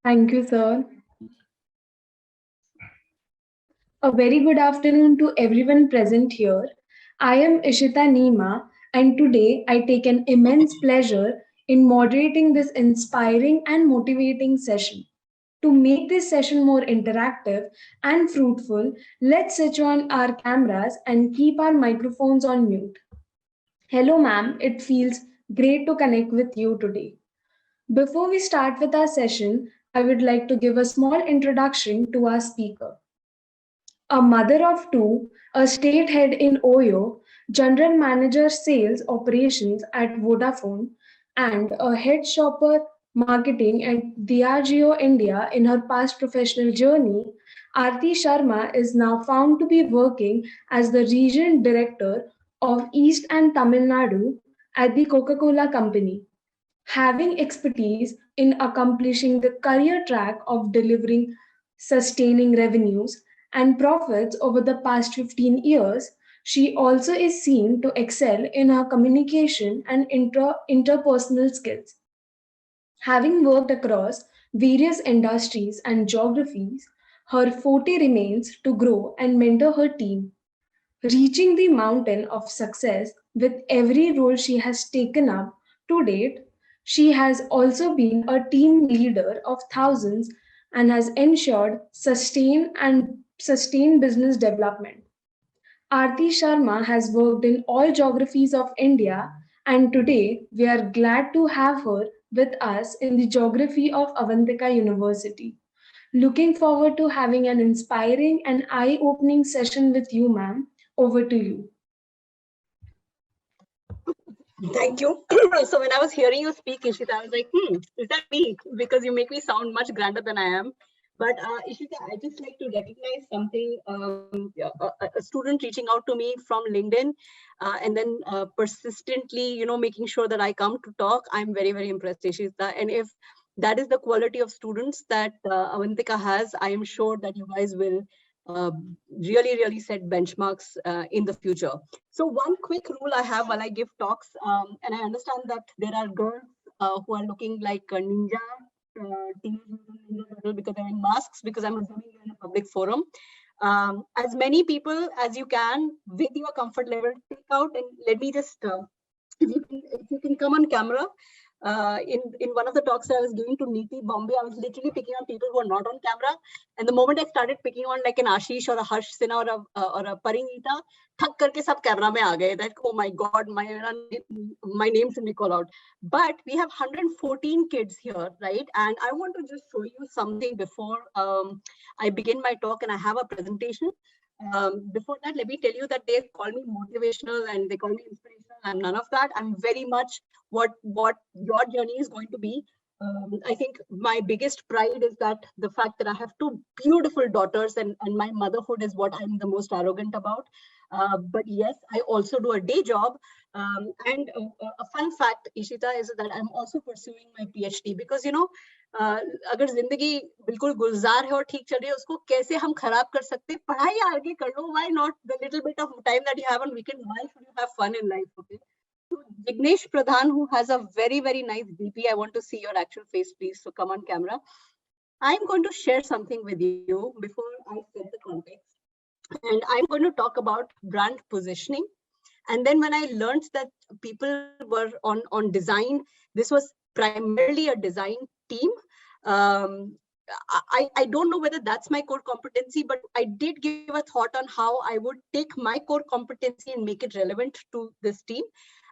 Thank you, sir. A very good afternoon to everyone present here. I am Ishita Neema, and today I take an immense pleasure in moderating this inspiring and motivating session. To make this session more interactive and fruitful, let's switch on our cameras and keep our microphones on mute. Hello, ma'am. It feels great to connect with you today. Before we start with our session, I would like to give a small introduction to our speaker. A mother of two, a state head in Oyo, general manager sales operations at Vodafone, and a head shopper marketing at DIAGEO India in her past professional journey, Aarti Sharma is now found to be working as the regional director of East and Tamil Nadu at the Coca-Cola Company, having expertise in accomplishing the career track of delivering sustaining revenues and profits over the past 15 years. She also is seen to excel in her communication and interpersonal skills. Having worked across various industries and geographies, her forte remains to grow and mentor her team, reaching the mountain of success with every role she has taken up to date. She has also been a team leader of thousands and has ensured sustained business development. Aarti Sharma has worked in all geographies of India, and today we are glad to have her with us in the geography of Avantika University. Looking forward to having an inspiring and eye opening session with you, ma'am. Over to you. Thank you. So when I was hearing you speak, Ishita, I was like, is that me? Because you make me sound much grander than I am. But Ishita, I just like to recognize something, a student reaching out to me from LinkedIn and then persistently, making sure that I come to talk. I'm very, very impressed, Ishita. And if that is the quality of students that Avantika has, I am sure that you guys will really, really set benchmarks in the future. So one quick rule I have while I give talks, and I understand that there are girls who are looking like a ninja, because they're wearing masks, because I'm assuming you're in a public forum. As many people as you can with your comfort level, take out and let me just, if you can come on camera. In one of the talks I was giving to Neeti Bombay, I was literally picking on people who are not on camera. And the moment I started picking on like an Ashish or a Harsh Sinha or a Parinita, thak karke sab camera mein aa gaye. That, oh my God, my name should be called out. But we have 114 kids here, right? And I want to just show you something before I begin my talk and I have a presentation. Before that, let me tell you that they call me motivational and they call me inspirational. I'm none of that. I'm very much what your journey is going to be. I think my biggest pride is that the fact that I have two beautiful daughters and my motherhood is what I'm the most arrogant about. But yes, I also do a day job. And a fun fact, Ishita, is that I'm also pursuing my PhD because, अगर जिंदगी बिल्कुल गुलजार है और ठीक चल रही है उसको कैसे हम खराब कर सकते हैं पढ़ाई आगे कर लो why not the little bit of time that you have on weekend why should you have fun in life okay so Jignesh Pradhan who has a very very nice DP I want to see your actual face please so come on camera I'm going to share something with you before I set the context and I'm going to talk about brand positioning and then when I learned that people were on design this was primarily a design team I don't know whether that's my core competency, but I did give a thought on how I would take my core competency and make it relevant to this team.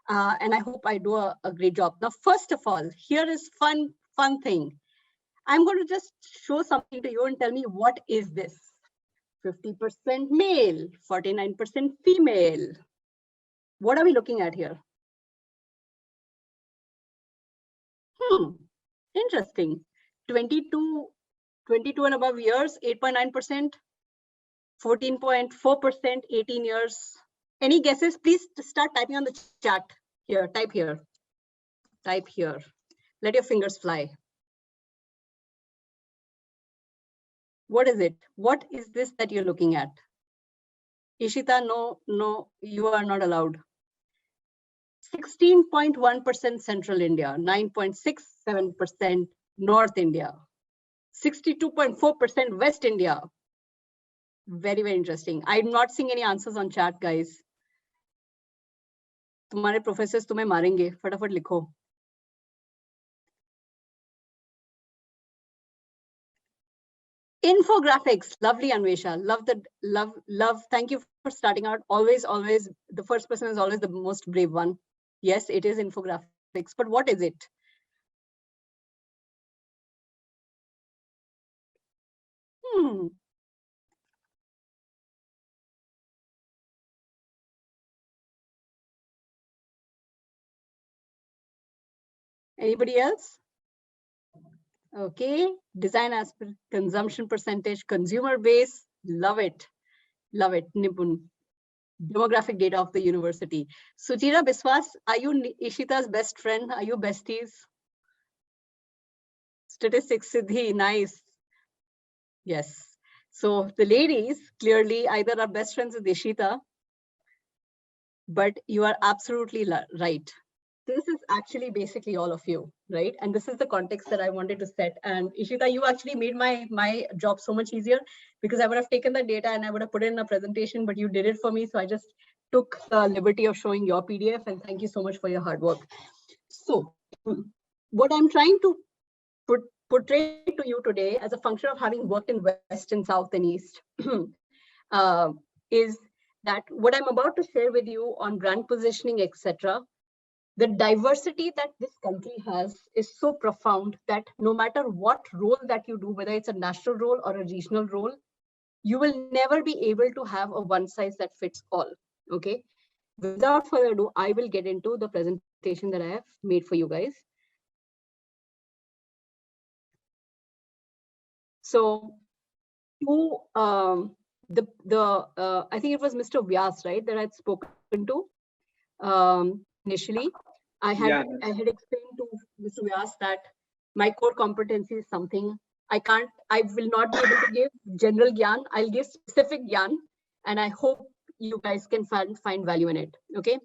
And I hope I do a great job. Now, first of all, here is fun thing. I'm going to just show something to you and tell me what is this? 50% male, 49% female. What are we looking at here? Interesting. 22 and above years, 8.9%, 14.4%, 18 years. Any guesses? Please start typing on the chat. Here, type here. Type here. Let your fingers fly. What is it? What is this that you're looking at? Ishita, no, you are not allowed. 16.1% Central India, 9.67% North India. 62.4% West India. Very, very interesting. I'm not seeing any answers on chat, guys. तुम्हारे professors तुम्हें मारेंगे, फटाफट लिखो. Infographics, lovely Anvesha, love. Thank you for starting out. Always, the first person is always the most brave one. Yes, it is infographics, but what is it? Anybody else? Okay, design aspect, consumption percentage, consumer base, love it, Nipun. Demographic data of the university. Sujira Biswas, are you Ishita's best friend? Are you besties? Statistics, Siddhi, nice. Yes. So the ladies clearly either are best friends with Ishita, but you are absolutely right. This is actually basically all of you, right? And this is the context that I wanted to set. And Ishita, you actually made my job so much easier, because I would have taken the data and I would have put it in a presentation, but you did it for me. So I just took the liberty of showing your PDF, and thank you so much for your hard work. So what I'm trying to portray to you today, as a function of having worked in West and South and East, is that what I'm about to share with you on brand positioning, etc., the diversity that this country has is so profound that no matter what role that you do, whether it's a national role or a regional role, you will never be able to have a one size that fits all. Okay. Without further ado, I will get into the presentation that I have made for you guys. So, to I think it was Mr. Vyas, right, that I had spoken to initially. I had explained to Mr. Vyas that my core competency is something I will not be able to give general gyan. I'll give specific gyan, and I hope you guys can find value in it. Okay.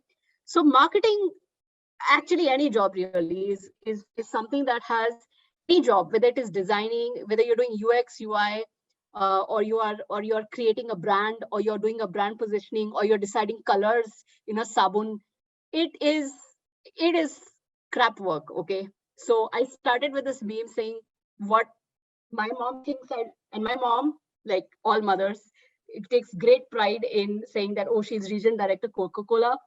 So marketing, actually any job really is something that has any job, whether it is designing, whether you're doing UX, UI, or you are creating a brand, or you're doing a brand positioning, or you're deciding colors in a sabun. It is crap work. Okay. So I started with this meme saying what my mom thinks, and my mom, like all mothers, it takes great pride in saying that, oh, she's region director Coca-Cola.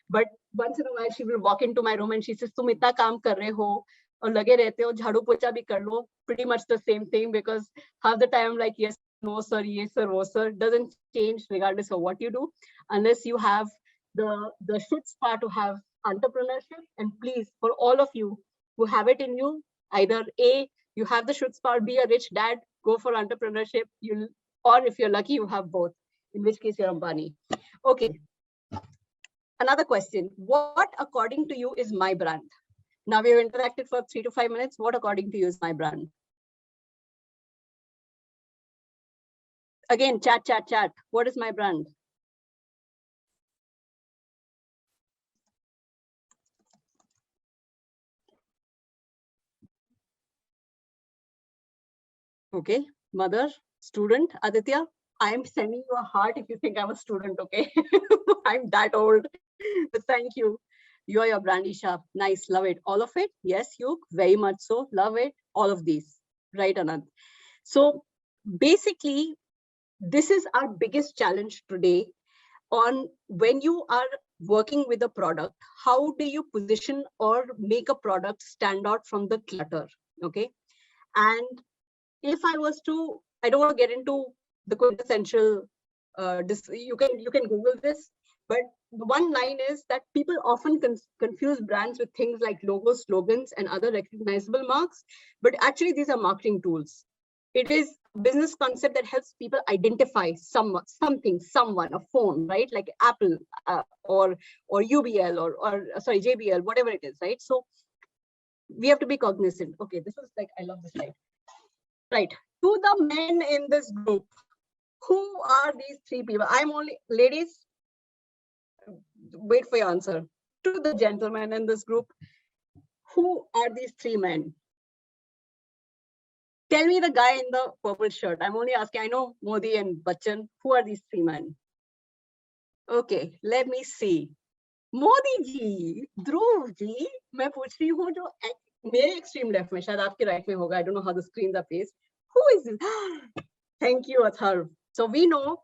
But once in a while she will walk into my room and she says, tum itna kaam kar rahe ho aur lage rehte ho, jhadu pocha bhi kar lo. Pretty much the same thing, because half the time I'm like, yes, no sir, yes sir, no sir. Doesn't change regardless of what you do, unless you have the chutzpah to have entrepreneurship. And please, for all of you who have it in you, either A, you have the chutzpah, be a rich dad, go for entrepreneurship, or if you're lucky, you have both, in which case you're Ambani. Okay. Another question, what according to you is my brand? Now we've interacted for 3 to 5 minutes. What according to you is my brand? Again, chat. What is my brand? Okay, mother, student, Aditya, I am sending you a heart if you think I'm a student, okay? I'm that old, but thank you. You are your brand, Isha. Nice, love it. All of it? Yes, you very much so. Love it. All of these. Right, Anand? So basically, this is our biggest challenge today on when you are working with a product. How do you position or make a product stand out from the clutter? Okay. And if I was to, I don't want to get into the quintessential, you can Google this, but the one line is that people often confuse brands with things like logos, slogans, and other recognizable marks, but actually these are marketing tools. It is a business concept that helps people identify something, someone, a phone, right? Like Apple or UBL or sorry, JBL, whatever it is, right? So we have to be cognizant. Okay, this is like, I love this slide. Right. To the men in this group, who are these three people? I'm only, ladies, wait for your answer. To the gentlemen in this group, who are these three men? Tell me the guy in the purple shirt. I'm only asking. I know Modi and Bachchan. Who are these three men? Okay, let me see. Modi ji, Dhruv ji, मैं पूछ रही हूँ जो मेरे extreme left में, शायद आपके right में होगा. I don't know how the screens are placed. Who is this? Thank you, Atharv. So we know,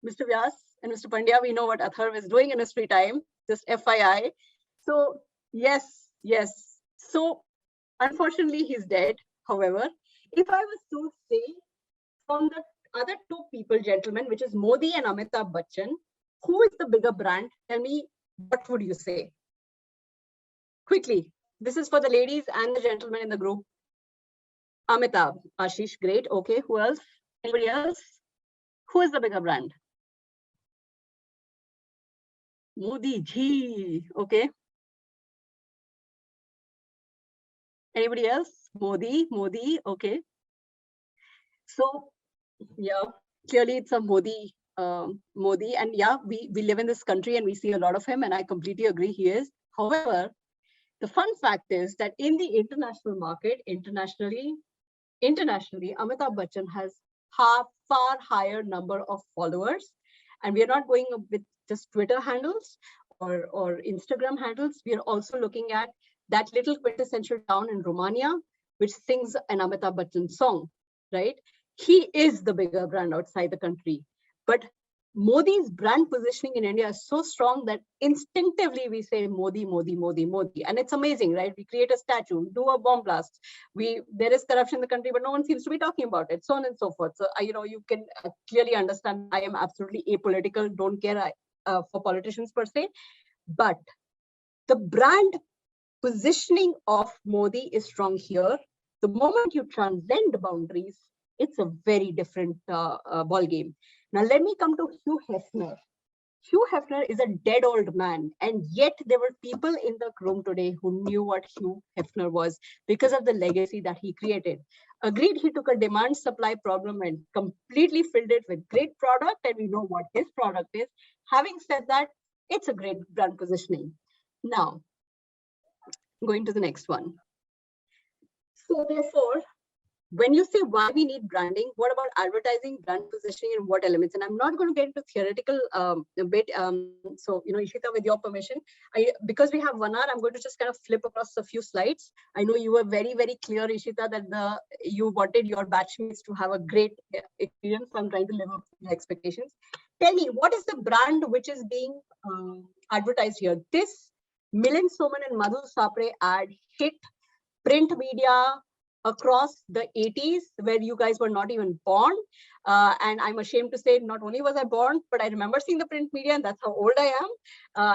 Mr. Vyas and Mr. Pandya, we know what Atharv is doing in his free time. Just FYI. So yes. So unfortunately, he's dead. However, if I was to say from the other two people, gentlemen, which is Modi and Amitabh Bachchan, who is the bigger brand? Tell me, what would you say? Quickly. This is for the ladies and the gentlemen in the group. Amitabh, Ashish, great. Okay, who else? Anybody else? Who is the bigger brand? Modi ji. Okay. Anybody else? Modi. Okay. So, yeah, clearly it's a Modi. And yeah, we live in this country and we see a lot of him, and I completely agree he is. However, the fun fact is that in the international market, internationally, Amitabh Bachchan has far higher number of followers, and we are not going with just Twitter handles or Instagram handles. We are also looking at that little quintessential town in Romania, which sings an Amitabh Bachchan song, right? He is the bigger brand outside the country, but Modi's brand positioning in India is so strong that instinctively we say Modi, and it's amazing, right? We create a statue, do a bomb blast. There is corruption in the country, but no one seems to be talking about it, so on and so forth. So you can clearly understand I am absolutely apolitical, don't care for politicians per se, but the brand positioning of Modi is strong here. The moment you transcend boundaries, it's a very different ball game. Now, let me come to Hugh Hefner. Hugh Hefner is a dead old man, and yet there were people in the room today who knew what Hugh Hefner was because of the legacy that he created. Agreed, he took a demand-supply problem and completely filled it with great product, and we know what his product is. Having said that, it's a great brand positioning. Now, going to the next one. So therefore, when you say why we need branding, what about advertising, brand positioning, and what elements? And I'm not going to get into theoretical bit. So, Ishita, with your permission, because we have 1 hour, I'm going to just kind of flip across a few slides. I know you were very, very clear, Ishita, that you wanted your batchmates to have a great experience. So I'm trying to live up to your expectations. Tell me, what is the brand which is being advertised here? This Milind Soman and Madhu Sapre ad hit print media across the 80s, where you guys were not even born. And I'm ashamed to say, not only was I born, but I remember seeing the print media, and that's how old I am.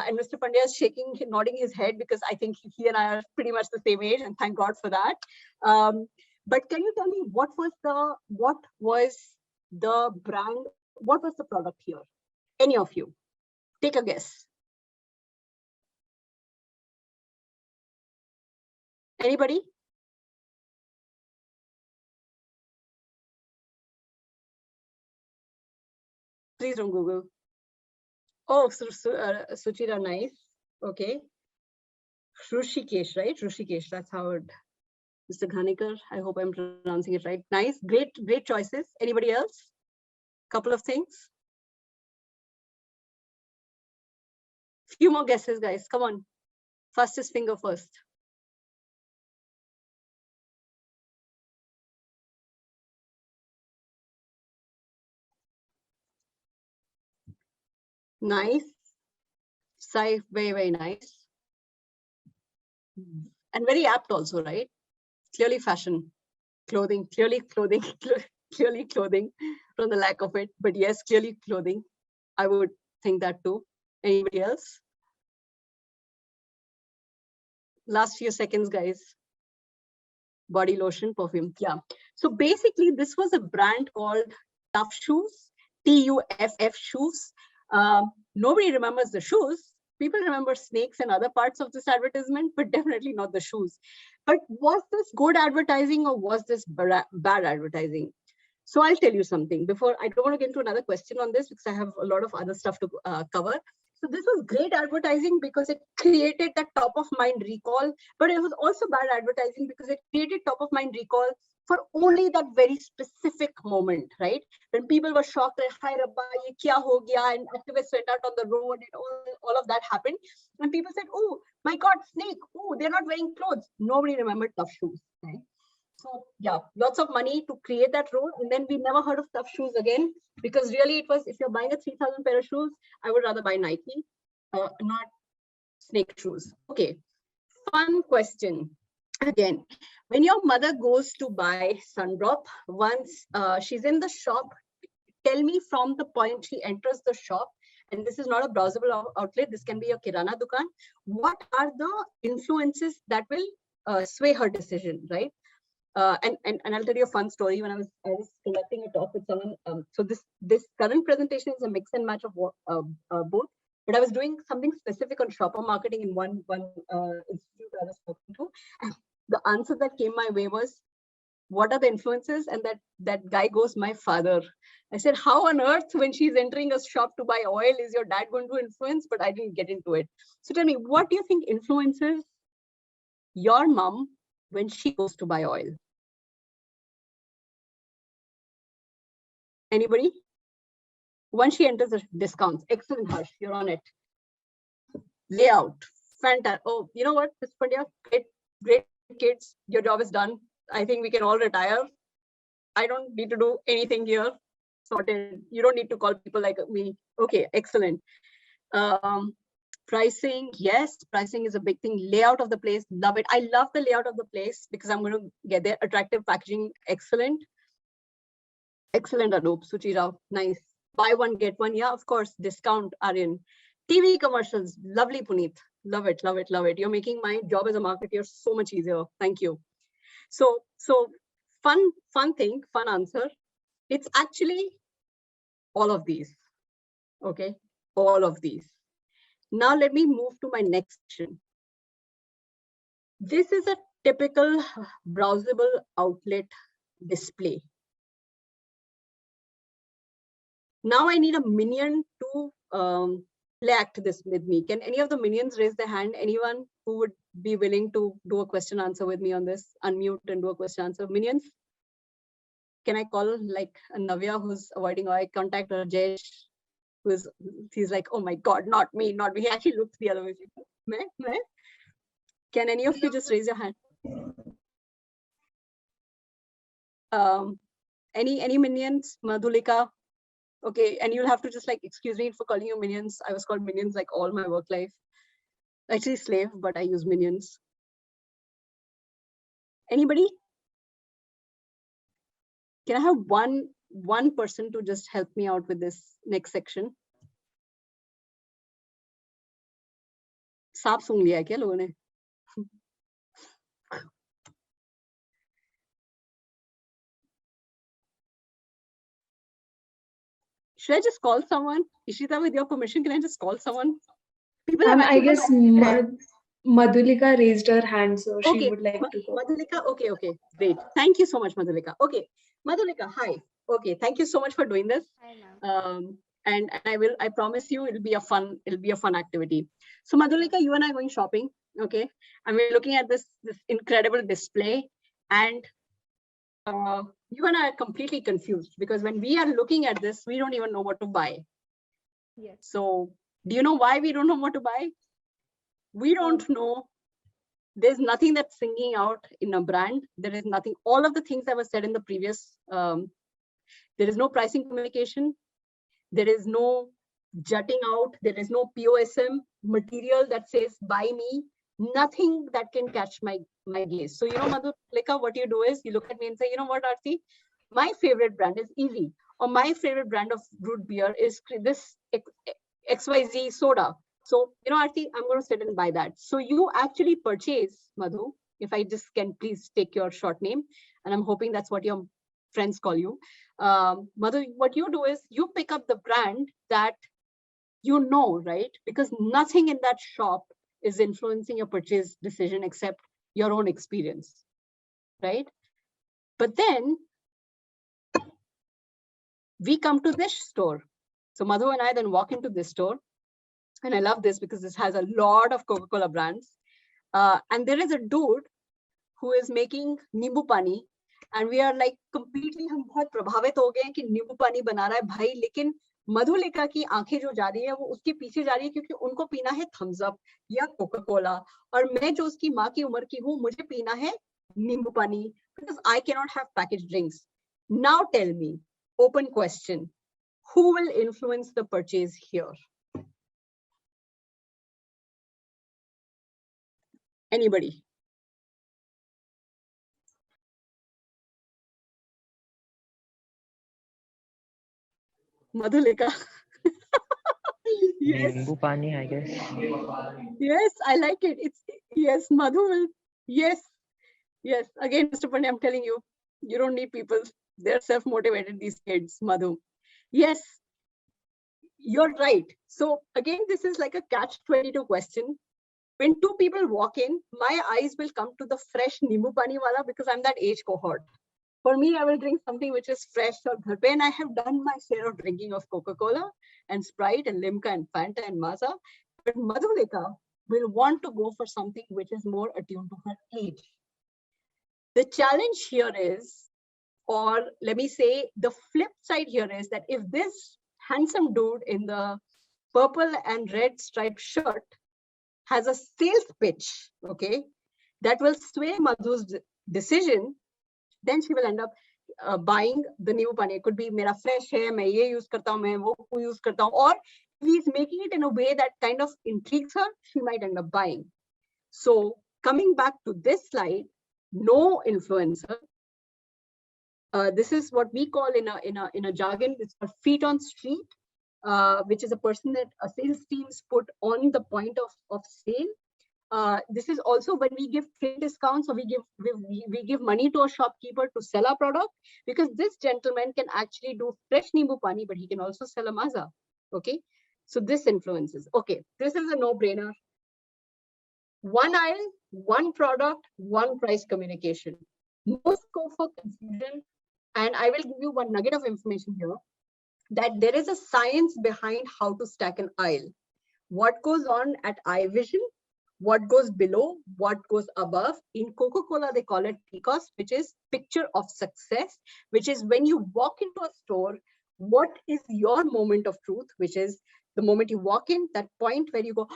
And Mr. Pandya is nodding his head, because I think he and I are pretty much the same age, and thank God for that. But can you tell me what was the brand? What was the product here? Any of you? Take a guess. Anybody? Please don't Google. Oh, Suchira, nice. Okay. Rushikesh, right? Rushikesh, that's how it. Mr. Ghanikar, I hope I'm pronouncing it right. Nice, great choices. Anybody else? Couple of things. Few more guesses, guys. Come on. Fastest finger first. Nice. Sai, very, very nice. And very apt also, right? Clearly fashion, clothing, clearly clothing, clearly clothing from the lack of it. But yes, clearly clothing. I would think that too. Anybody else? Last few seconds, guys. Body lotion, perfume. Yeah. So basically, this was a brand called Tuff Shoes, TUFF shoes. Nobody remembers the shoes. People remember snakes and other parts of this advertisement, but definitely not the shoes. But was this good advertising, or was this bad advertising? So I'll tell you something. Before, I don't want to get into another question on this, because I have a lot of other stuff to cover. So this was great advertising because it created that top of mind recall, but it was also bad advertising because it created top of mind recall for only that very specific moment, right? When people were shocked that, hi Rabba, ye kya ho gaya? And activists went out on the road and all of that happened. And people said, oh my God, snake, oh, they're not wearing clothes. Nobody remembered tough shoes, right? So yeah, lots of money to create that role. And then we never heard of tough shoes again, because really it was, if you're buying a 3,000 pair of shoes, I would rather buy Nike, not snake shoes. Okay, fun question. Again, when your mother goes to buy Sundrop, once she's in the shop, tell me from the point she enters the shop, and this is not a browsable outlet, this can be a kirana dukan, what are the influences that will sway her decision, right? And I'll tell you a fun story. When I was conducting a talk with someone, so this current presentation is a mix and match of both. But I was doing something specific on shopper marketing in one institute I was talking to. And the answer that came my way was, what are the influences? And that guy goes, my father. I said, how on earth, when she's entering a shop to buy oil, is your dad going to influence? But I didn't get into it. So tell me, what do you think influences your mom when she goes to buy oil? Anybody? Once she enters the discounts, excellent, Harsh, you're on it. Layout, fantastic. Oh, you know what, Ms. Pandya, great kids, your job is done. I think we can all retire. I don't need to do anything here. Sorted. You don't need to call people like me. Okay, excellent. Pricing, yes, pricing is a big thing. Layout of the place, love it. I love the layout of the place because I'm going to get there. Attractive packaging, excellent. Excellent, Anup, Suchi Rao, nice. Buy one, get one. Yeah, of course, discount, Aryan. TV commercials, lovely, Puneet. Love it, love it, love it. You're making my job as a marketer so much easier. Thank you. So fun thing, fun answer. It's actually all of these, okay? All of these. Now let me move to my next section. This is a typical browsable outlet display. Now I need a minion to play act this with me. Can any of the minions raise their hand? Anyone who would be willing to do a question answer with me on this? Unmute and do a question answer. Minions? Can I call like a Navya who's avoiding eye contact, or Jayesh he's like, oh my God, not me, not me. He actually looks the other way. Can any of you just raise your hand? Any minions? Madhulika? Okay, and you'll have to just like, excuse me for calling you minions. I was called minions like all my work life. Actually slave, but I use minions. Anybody? Can I have one person to just help me out with this next section? सांप सूंघ लिया है क्या लोगों ने? Should I just call someone? Ishita, with your permission, can I just call someone? People have I guess Madhulika raised her hand, so she would like to go. Madhulika, okay, great. Thank you so much, Madhulika. Okay, Madhulika, hi. Okay, thank you so much for doing this. Hi, ma'am. And I promise you, it'll be a fun activity. So Madhulika, you and I are going shopping, okay? And we're looking at this incredible display, and you and I are completely confused because when we are looking at this, we don't even know what to buy. Yes. So do you know why we don't know what to buy? We don't know. There's nothing that's singing out in a brand. There is nothing. All of the things that were said in the previous, there is no pricing communication. There is no jutting out. There is no POSM material that says buy me. Nothing that can catch my gaze. So, you know, Madhulika, what you do is you look at me and say, you know what, Aarti, my favorite brand is Easy, or my favorite brand of root beer is this XYZ soda. So, you know, Aarti, I'm going to sit and buy that. So you actually purchase, Madhu, if I just can please take your short name, and I'm hoping that's what your friends call you. Madhu, what you do is you pick up the brand that you know, right? Because nothing in that shop is influencing your purchase decision except your own experience, right? But then we come to this store. So Madhu and I then walk into this store. And I love this because this has a lot of Coca-Cola brands. And there is a dude who is making नींबू पानी, and we are like completely, हम बहुत प्रभावित हो गए हैं कि नींबू पानी बना रहा है भाई, लेकिन मधुलिका की आंखें जो जा रही है वो उसके पीछे जा रही है क्योंकि उनको पीना है थम्स अप या कोका कोला, और मैं जो उसकी माँ की उम्र की हूँ मुझे पीना है नींबू पानी, because I cannot have packaged drinks. Now tell me, open question, who will influence the purchase here? Anybody? Madhulika. Yes. Nimbu pani, I guess. Yes, I like it. It's yes, Madhu will. Yes, yes. Again, Mr. Pandey, I'm telling you, you don't need people. They're self-motivated, these kids, Madhu. Yes, you're right. So again, this is like a catch-22 question. When two people walk in, my eyes will come to the fresh Nimbu Pani wala because I'm that age cohort. For me, I will drink something which is fresh or ghar pe, and I have done my share of drinking of Coca-Cola and Sprite and Limca and Fanta and Maaza. But Madhulika will want to go for something which is more attuned to her age. The challenge here is, or let me say, the flip side here is that if this handsome dude in the purple and red striped shirt has a sales pitch, okay, that will sway Madhu's decision, then she will end up buying the new pani. It could be mera fresh hai, main ye use karta hu, main wo use karta hu. Or if he's making it in a way that kind of intrigues her, she might end up buying. So coming back to this slide, no influencer. This is what we call in a jargon, it's called feet on street, which is a person that a sales teams put on the point of sale. This is also when we give trade discounts, or we give money to a shopkeeper to sell our product, because this gentleman can actually do fresh Nimbu Pani, but he can also sell a Maaza. Okay, so this influences. Okay, this is a no-brainer. One aisle, one product, one price communication. No scope for confusion. And I will give you one nugget of information here, that there is a science behind how to stack an aisle. What goes on at eye vision, what goes below, what goes above. In Coca-Cola, they call it PCOS, which is picture of success, which is when you walk into a store, what is your moment of truth, which is the moment you walk in, that point where you go,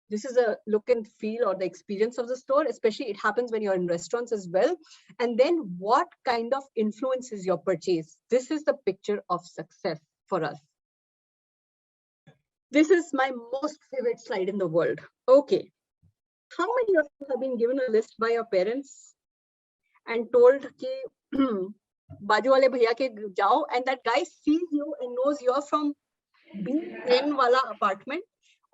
this is a look and feel or the experience of the store, especially it happens when you're in restaurants as well. And then what kind of influences your purchase? This is the picture of success for us. This is my most favorite slide in the world. Okay. How many of you have been given a list by your parents and told ki baju wale bhaiya ke jao, and that guy sees you and knows you're from B10 wala apartment,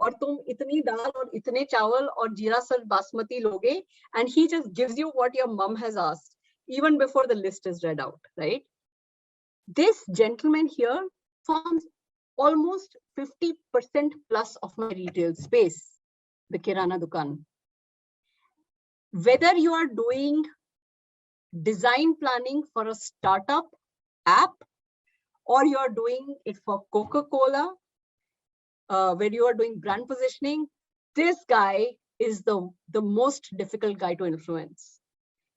और तुम इतनी दाल और इतने चावल और जीरा sir basmati लोगे, and he just gives you what your mom has asked even before the list is read out, right? This gentleman here forms almost 50% plus of my retail space, the Kirana Dukan. Whether you are doing design planning for a startup app, or you are doing it for Coca-Cola, where you are doing brand positioning, this guy is the most difficult guy to influence.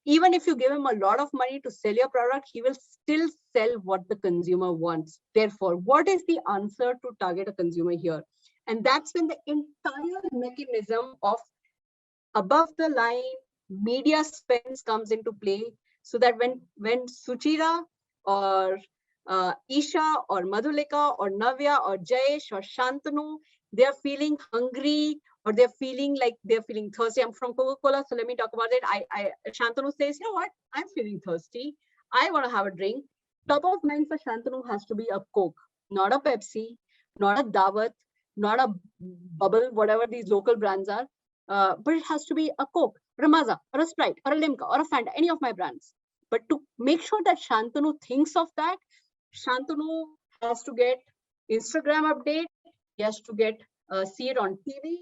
Even if you give him a lot of money to sell your product, he will still sell what the consumer wants. Therefore, what is the answer to target a consumer here? And that's when the entire mechanism of above the line media spends comes into play, so that when Suchira or Isha or Madhulika or Navya or Jayesh or Shantanu, they're feeling hungry, or they're feeling like they're feeling thirsty. I'm from Coca-Cola, so let me talk about it. Shantanu says, you know what? I'm feeling thirsty. I want to have a drink. Top of mind for Shantanu has to be a Coke, not a Pepsi, not a Dawat, not a Bubble, whatever these local brands are. But it has to be a Coke, or a Maaza, or a Sprite, or a Limca, or a Fanta, any of my brands. But to make sure that Shantanu thinks of that, Shantanu has to get Instagram update. He has to get see it on TV.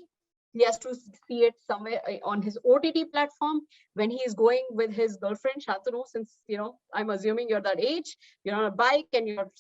He has to see it somewhere on his OTT platform when he is going with his girlfriend Shantanu. Since I'm assuming you're that age, you're on a bike and you're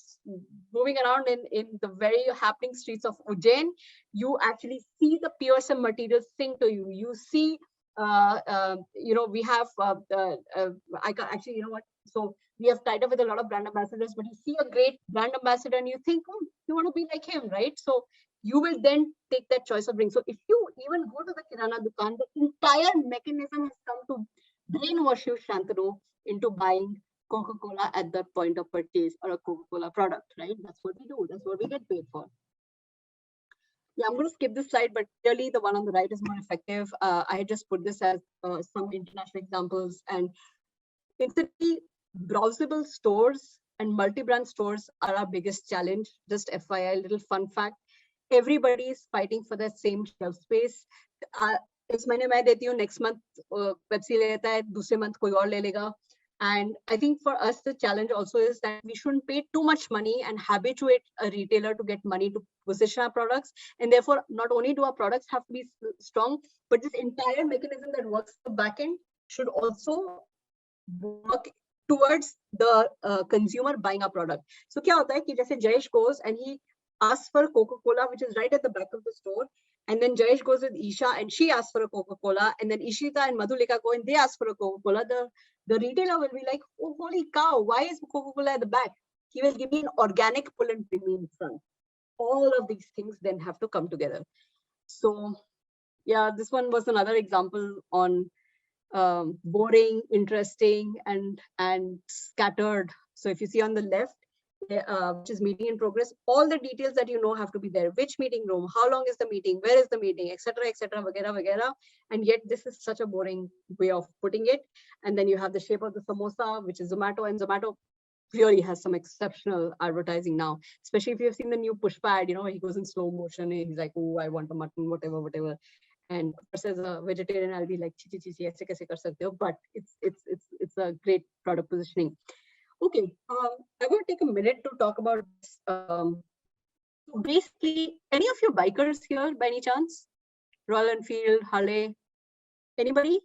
moving around in the very happening streets of Ujjain. You actually see the PSM materials sing to you. You see, we have I can actually, so we have tied up with a lot of brand ambassadors, but you see a great brand ambassador and you think, oh, you want to be like him, right? So you will then take that choice of drink. So if you even go to the Kirana Dukan, the entire mechanism has come to brainwash you, Shantanu, into buying Coca-Cola at that point of purchase or a Coca-Cola product, right? That's what we do. That's what we get paid for. Yeah, I'm going to skip this slide, but clearly the one on the right is more effective. I just put this as some international examples. And incidentally, browsable stores and multi-brand stores are our biggest challenge. Just FYI, little fun fact. Everybody is fighting for that same shelf space. इस महीने मैं देती हूँ, next month Pepsi लेता है, दूसरे month कोई और ले लेगा. And I think for us, the challenge also is that we shouldn't pay too much money and habituate a retailer to get money to position our products. And therefore, not only do our products have to be strong, but this entire mechanism that works the back end should also work towards the consumer buying a product. So क्या होता है कि जैसे Jayesh goes and he asks for Coca-Cola, which is right at the back of the store. And then Jayesh goes with Isha and she asks for a Coca-Cola. And then Ishita and Madhulika go and they ask for a Coca-Cola. The retailer will be like, oh, holy cow, why is Coca-Cola at the back? He will give me an organic pull and bring me in front. All of these things then have to come together. So yeah, this one was another example on boring, interesting, and scattered. So if you see on the left, which is meeting in progress, all the details that you know have to be there. Which meeting room, how long is the meeting, where is the meeting, etc., vagera, vagera. And yet this is such a boring way of putting it. And then you have the shape of the samosa, which is Zomato, and Zomato really has some exceptional advertising now, especially if you've seen the new Pushpa ad, he goes in slow motion and he's like, oh, I want a mutton, whatever. And of course, as a vegetarian, I'll be like, but it's a great product positioning. Okay, I'm going to take a minute to talk about this. Basically, any of you bikers here by any chance? Royal Enfield, Harley, anybody?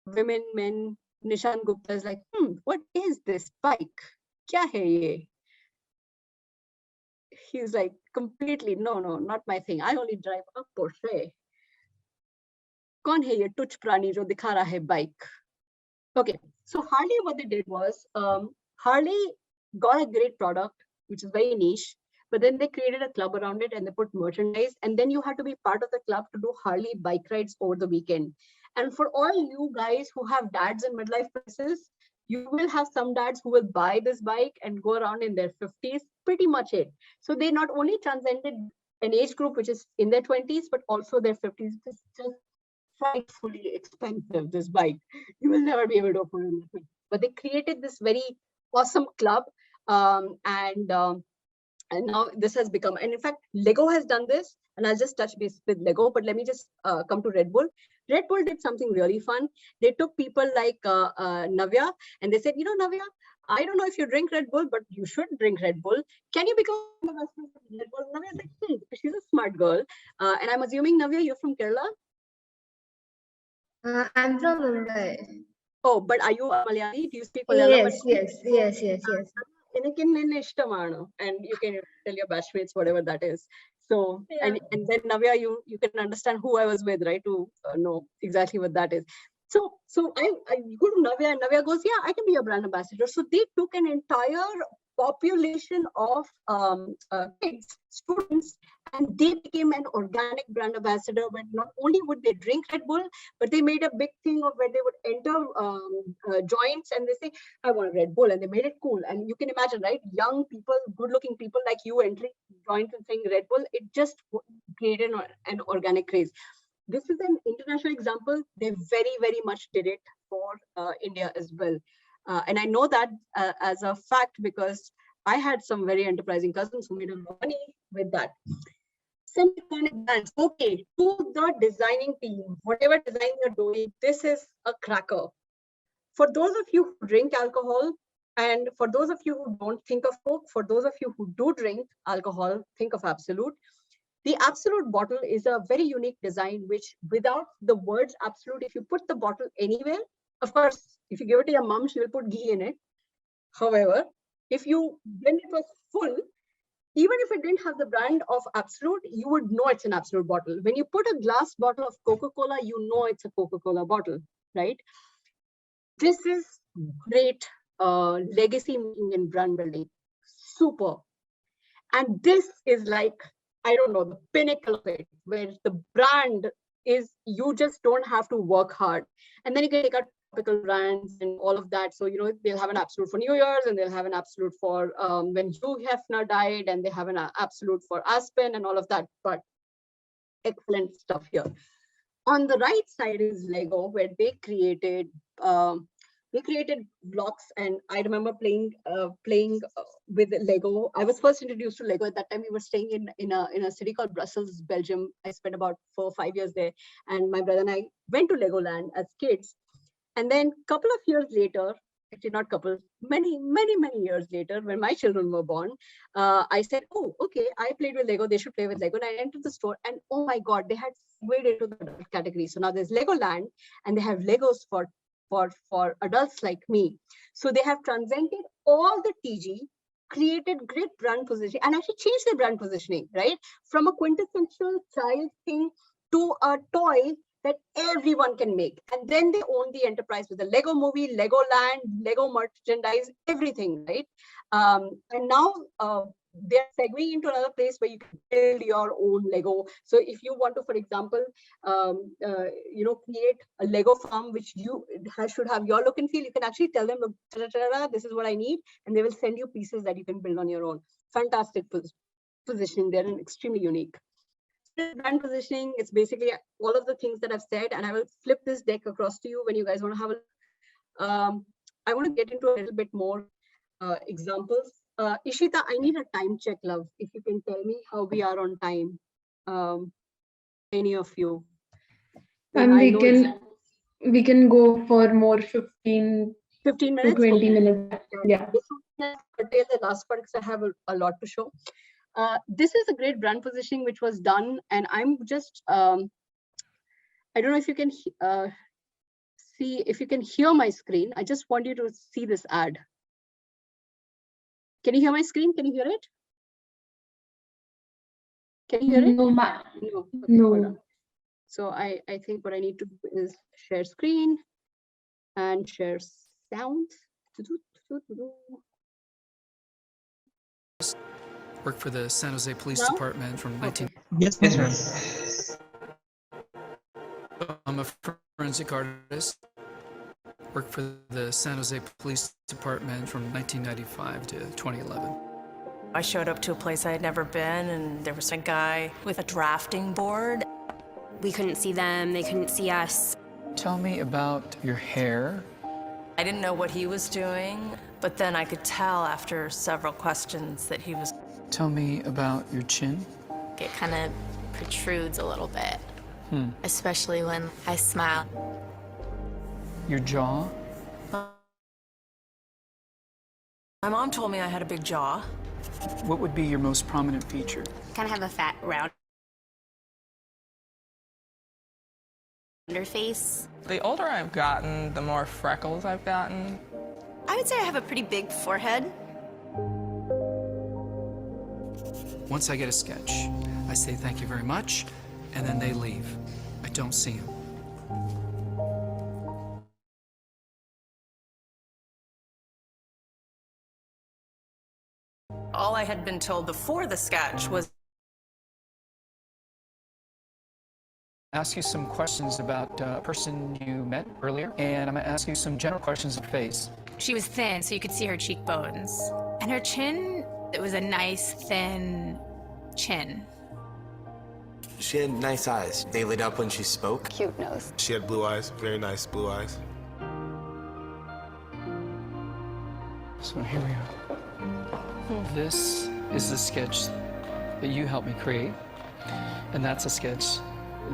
Women, men. Nishan Gupta is like, what is this bike? Kya hai ye? He's like, completely, no, not my thing. I only drive a Porsche. Kaun hai ye tuch prani jo dikha raha hai bike? Okay, so Harley, what they did was, Harley got a great product, which is very niche, but then they created a club around it and they put merchandise, and then you had to be part of the club to do Harley bike rides over the weekend. And for all you guys who have dads in midlife crisis, you will have some dads who will buy this bike and go around in their 50s, pretty much it. So they not only transcended an age group which is in their 20s, but also their 50s. It's just frightfully expensive, this bike. You will never be able to afford it. But they created this very awesome club, and now this has become, and in fact, Lego has done this, and I'll just touch base with Lego, but let me just come to Red Bull. Red Bull did something really fun. They took people like Navya, and they said, Navya, I don't know if you drink Red Bull, but you should drink Red Bull. Can you become the best friend of Red Bull? Navya's like, she's a smart girl. And I'm assuming, Navya, you're from Kerala? I'm from Mumbai. Oh, but are you a Malayali? Do you speak Malayalam? Yes. And you can tell your batchmates whatever that is. So, Yeah. and then Navya, you can understand who I was with, right? To know exactly what that is. So I go to Navya, and Navya goes, yeah, I can be a brand ambassador. So they took an entire population of kids, students, and they became an organic brand ambassador. When not only would they drink Red Bull, but they made a big thing of where they would enter joints and they say, I want a Red Bull, and they made it cool. And you can imagine, right? Young people, good-looking people like you entering joints and saying Red Bull, it just created an organic craze. This is an international example. They very, very much did it for India as well. And I know that as a fact because I had some very enterprising cousins who made a lot of money with that. Some iconic brands. Okay, to the designing team, whatever design you're doing, this is a cracker. For those of you who drink alcohol, and for those of you who don't think of Coke, for those of you who do drink alcohol, think of Absolute. The absolute bottle is a very unique design, which without the words absolute, if you put the bottle anywhere, of course, if you give it to your mom, she will put ghee in it. However, if when it was full, even if it didn't have the brand of Absolute, you would know it's an Absolute bottle. When you put a glass bottle of Coca-Cola, you know it's a Coca-Cola bottle, right? This is great legacy making and brand building. Super. And this is like, I don't know, the pinnacle of it, where the brand is, you just don't have to work hard. And then you can take out topical brands and all of that. So, you know, they'll have an Absolute for New Year's, and they'll have an Absolute for when Hugh Hefner died, and they have an Absolute for Aspen and all of that. But excellent stuff here. On the right side is Lego, where they created blocks, and I remember playing with Lego. I was first introduced to Lego at that time. We were staying in a city called Brussels, Belgium. I spent about 4 or 5 years there, and my brother and I went to Legoland as kids. And then a couple of years later, actually not couple, many years later, when my children were born, I said, oh, okay, I played with Lego, they should play with Lego. And I entered the store, and oh my God, they had segued into the adult category. So now there's Legoland, and they have Legos for adults like me. So they have transcended all the TG, created great brand positioning, and actually changed their brand positioning, right? From a quintessential child thing to a toy that everyone can make. And then they own the enterprise with the Lego movie, Lego Land, Lego merchandise, everything, right? And now they're segueing into another place where you can build your own Lego. So if you want to, for example, create a Lego farm, which should have your look and feel, you can actually tell them, this is what I need, and they will send you pieces that you can build on your own. Fantastic positioning there, and extremely unique. Brand positioning, it's basically all of the things that I've said, and I will flip this deck across to you when you guys want to have a I want to get into a little bit more examples. Ishita, I need a time check, love. If you can tell me how we are on time. Any of you. And we can go for more 15 minutes to 20 okay. minutes. Yeah. The last part, because I have a lot to show. This is a great brand positioning which was done, and I'm just I don't know if you can see, if you can hear my screen. I just want you to see this ad. Can you hear my screen? Can you hear it? Can you hear it? No. Okay, No. So I think what I need to do is share screen and share sound. Worked for the San Jose Police Department from 19. Yes, ma'am. I'm a forensic artist. Worked for the San Jose Police Department from 1995 to 2011. I showed up to a place I had never been, and there was a guy with a drafting board. We couldn't see them, they couldn't see us. Tell me about your hair. I didn't know what he was doing, but then I could tell after several questions that he was... Tell me about your chin. It kind of protrudes a little bit, especially when I smile. Your jaw. My mom told me I had a big jaw. What would be your most prominent feature? Kind of have a fat, round face. The older I've gotten, the more freckles I've gotten. I would say I have a pretty big forehead. Once I get a sketch, I say thank you very much, and then they leave. I don't see them. All I had been told before the sketch was... Ask you some questions about a person you met earlier, and I'm gonna ask you some general questions of face. She was thin, so you could see her cheekbones. And her chin, it was a nice, thin chin. She had nice eyes. They lit up when she spoke. Cute nose. She had blue eyes, very nice blue eyes. So here we are. This is the sketch that you helped me create, and that's a sketch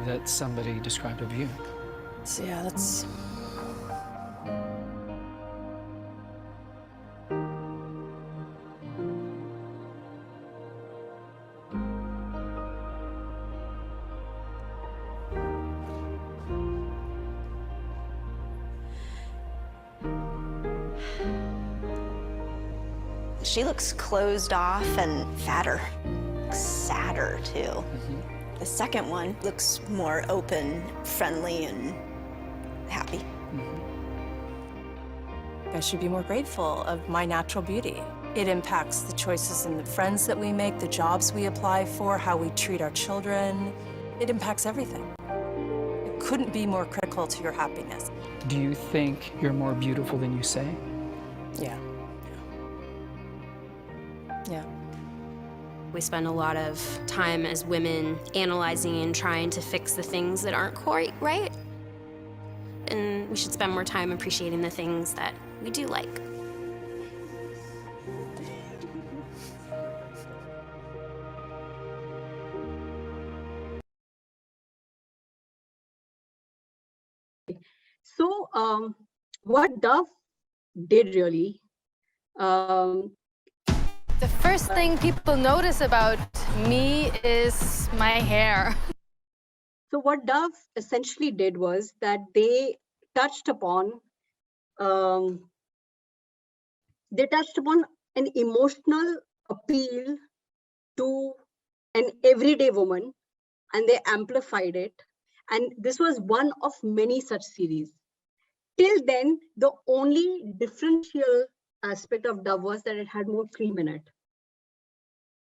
that somebody described of you. So yeah, that's... She looks closed off and fatter, sadder too. The second one looks more open, friendly, and happy. I should be more grateful of my natural beauty. It impacts the choices and the friends that we make, the jobs we apply for, how we treat our children. It impacts everything. It couldn't be more critical to your happiness. Do you think you're more beautiful than you say? Yeah. Yeah. We spend a lot of time as women analyzing and trying to fix the things that aren't quite right. And we should spend more time appreciating the things that we do like. So what Dove did really, the first thing people notice about me is my hair. So what Dove essentially did was that they touched upon an emotional appeal to an everyday woman, and they amplified it. And this was one of many such series. Till then, the only differential aspect of Dove was that it had more cream in it.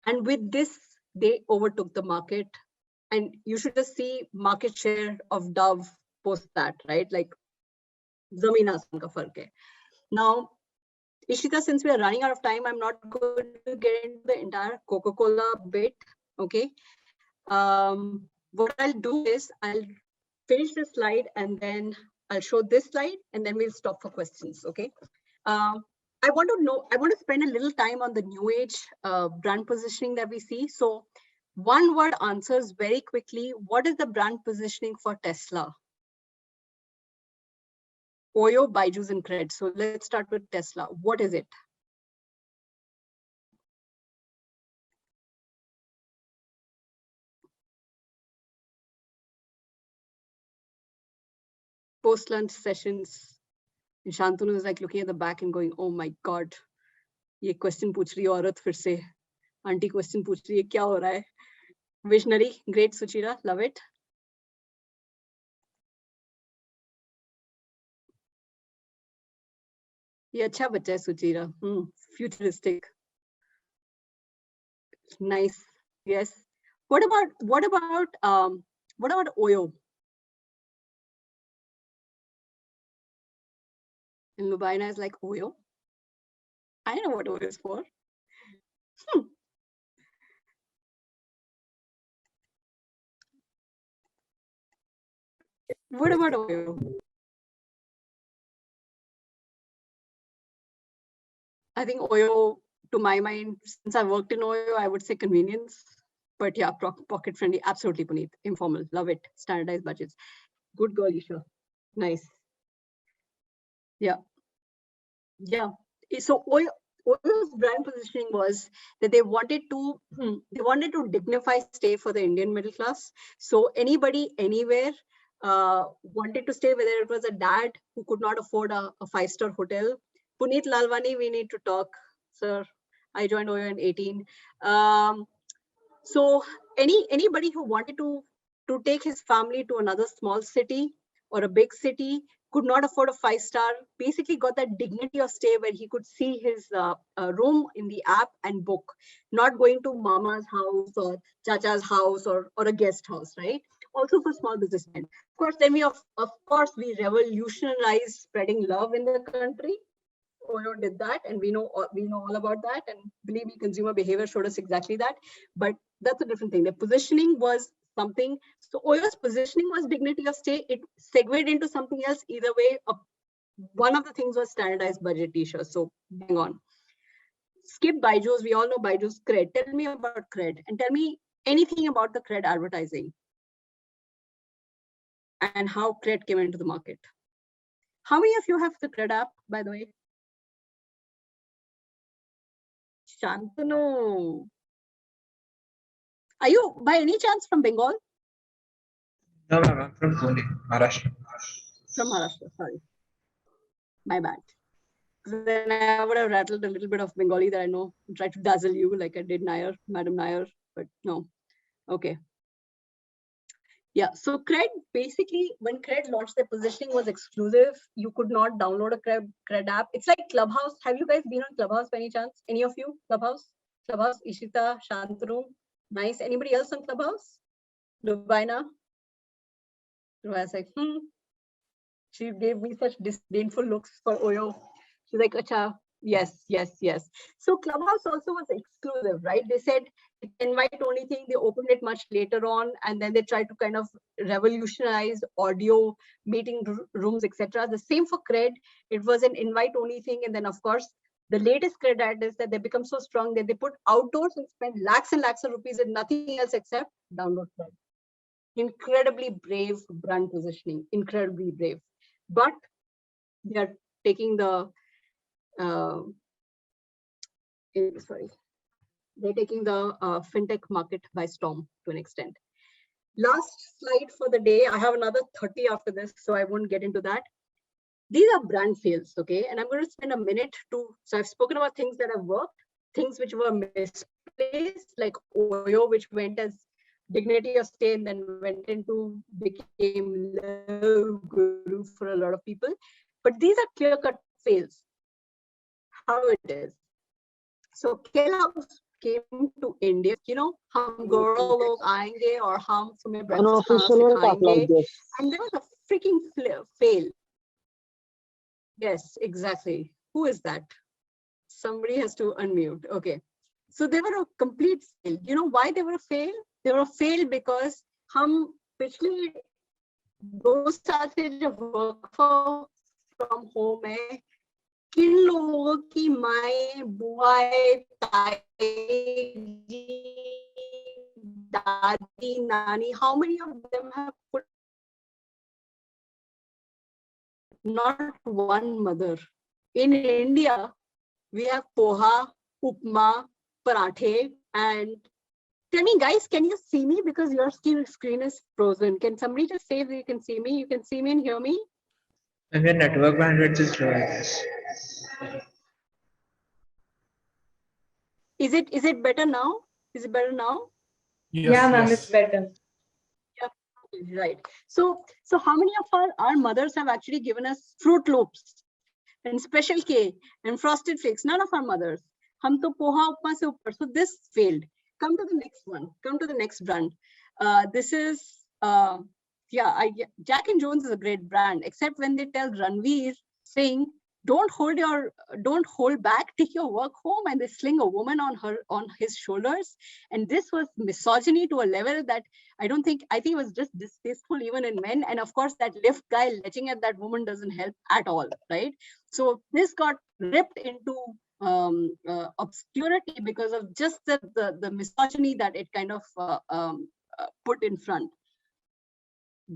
And with this, they overtook the market. And you should just see market share of Dove post that, right? Like, Zameen Asman ka fark hai. Now, Ishita, since we are running out of time, I'm not going to get into the entire Coca-Cola bit, okay? What I'll do is I'll finish this slide and then I'll show this slide and then we'll stop for questions, okay? I want to spend a little time on the new age brand positioning that we see. So one word answers very quickly. What is the brand positioning for Tesla? Oyo, Byju's, and Cred. So let's start with Tesla. What is it? Post-lunch sessions. And Shantanu is like looking at the back and going, oh my God, ये question पूछ रही है औरत फिर से. Auntie question पूछ रही है, क्या हो रहा है? Visionary, great Suchira, love it. ये अच्छा बच्चा है Suchira. Futuristic. Nice. Yes. What about Oyo? And Lubaina is like, Oyo? I know what Oyo is for. What about Oyo? I think Oyo, to my mind, since I worked in Oyo, I would say convenience. But yeah, pocket friendly, absolutely, Puneet. Informal, love it. Standardized budgets. Good girl, Isha. Nice. Yeah. Yeah. So Oyo's brand positioning was that they wanted to dignify stay for the Indian middle class. So anybody, anywhere wanted to stay, whether it was a dad who could not afford a 5-star hotel. Puneet Lalwani, we need to talk, sir. I joined Oyo in 18. So anybody who wanted to take his family to another small city or a big city, could not afford a 5-star, basically got that dignity of stay where he could see his room in the app and book, not going to mama's house or chacha's house or a guest house, right? Also for small businessmen. Of course, then we revolutionized spreading love in the country. Oyo did that, and we know all about that. And believe me, consumer behavior showed us exactly that. But that's a different thing. The positioning was something. So Oyo's positioning was dignity of stay. It segued into something else. Either way, one of the things was standardized budget t-shirts. So hang on. Skip Byju's. We all know Byju's. Cred. Tell me about Cred and tell me anything about the Cred advertising and how Cred came into the market. How many of you have the Cred app, by the way? Shantanu. Are you by any chance from Bengal? No, ma'am, I'm from Pune, Maharashtra. From Maharashtra, sorry. My bad. then I would have rattled a little bit of Bengali that I know, try to dazzle you like I did Nair, Madam Nair, but no. Okay. Yeah, so Cred, basically, when Cred launched, their positioning was exclusive. You could not download a Cred app. It's like Clubhouse. Have you guys been on Clubhouse by any chance? Any of you? Clubhouse? Clubhouse? Ishita, Shantanu? Nice. Anybody else on Clubhouse? Lubaina? I was like, She gave me such disdainful looks for Oyo. She's like, acha, yes, yes, yes. So Clubhouse also was exclusive, right? They said it's invite only thing. They opened it much later on, and then they tried to kind of revolutionize audio meeting rooms, etc. The same for Cred. It was an invite only thing, and then of course the latest Cred ad is that they become so strong that they put outdoors and spend lakhs and lakhs of rupees and nothing else except download Cred. Incredibly brave brand positioning, incredibly brave. But they are taking the they're taking the fintech market by storm to an extent. Last slide for the day. I have another 30 after this, so I won't get into that. These are brand fails, okay? And I'm going to spend a minute so I've spoken about things that have worked, things which were misplaced, like Oyo, which went as dignity of stay and then became love guru for a lot of people. But these are clear-cut fails. How it is. So Kellogg's came to India, hum girl log aayenge or hum tumhe breakfast sikhayenge. And there was a freaking fail. Yes, exactly. Who is that? Somebody has to unmute. Okay. So they were a complete fail. You know why they were a fail? They were a fail because hum पिछले 2 साल से जब work from home है, किन लोगों की माएं, बुआएं, ताई, दादी, नानी, how many of them have put not one mother? In India, we have poha, upma, parathe, and tell me, guys, can you see me? Because your screen is frozen. Can somebody just say that you can see me? You can see me and hear me? And your network bandwidth is low, I guess. Is it better now? Is it better now? Yes, yeah, ma'am, it's better. Yeah, right. So how many of our mothers have actually given us Fruit Loops and Special K and Frosted Flakes? None of our mothers. Hum to poha upma se upar. So this failed. Come to the next one. Come to the next brand. This is Jack and Jones is a great brand, except when they tell Ranveer saying, don't hold back, take your work home, and they sling a woman on his shoulders. And this was misogyny to a level that I think it was just distasteful even in men. And of course, that lift guy leching at that woman doesn't help at all, right? So this got ripped into obscurity because of just the misogyny that it kind of put in front.